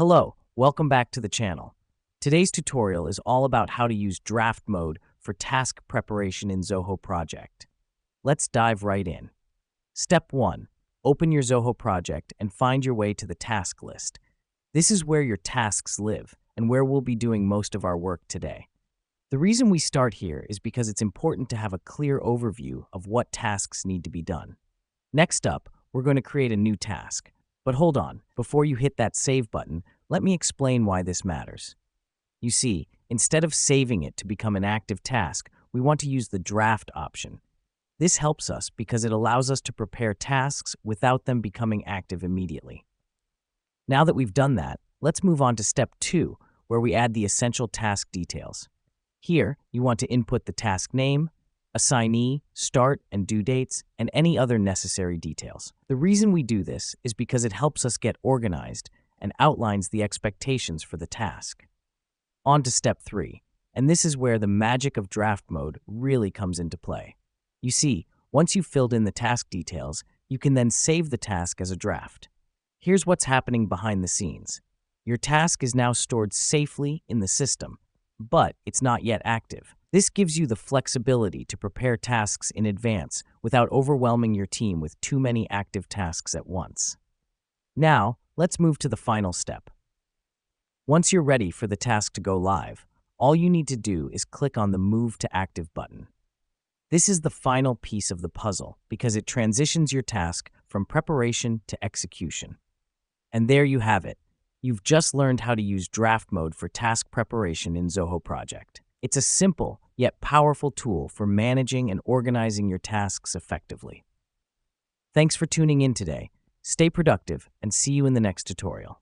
Hello, welcome back to the channel. Today's tutorial is all about how to use draft mode for task preparation in Zoho Project. Let's dive right in. Step 1. Open your Zoho Project and find your way to the task list. This is where your tasks live and where we'll be doing most of our work today. The reason we start here is because it's important to have a clear overview of what tasks need to be done. Next up, we're going to create a new task. But hold on, before you hit that save button, let me explain why this matters. You see, instead of saving it to become an active task, we want to use the draft option. This helps us because it allows us to prepare tasks without them becoming active immediately. Now that we've done that, let's move on to step 2, where we add the essential task details. Here, you want to input the task name, assignee, start and due dates, and any other necessary details. The reason we do this is because it helps us get organized and outlines the expectations for the task. On to step 3, and this is where the magic of draft mode really comes into play. You see, once you've filled in the task details, you can then save the task as a draft. Here's what's happening behind the scenes. Your task is now stored safely in the system, but it's not yet active. This gives you the flexibility to prepare tasks in advance without overwhelming your team with too many active tasks at once. Now, let's move to the final step. Once you're ready for the task to go live, all you need to do is click on the Move to Active button. This is the final piece of the puzzle because it transitions your task from preparation to execution. And there you have it. You've just learned how to use draft mode for task preparation in Zoho Project. It's a simple yet powerful tool for managing and organizing your tasks effectively. Thanks for tuning in today. Stay productive and see you in the next tutorial.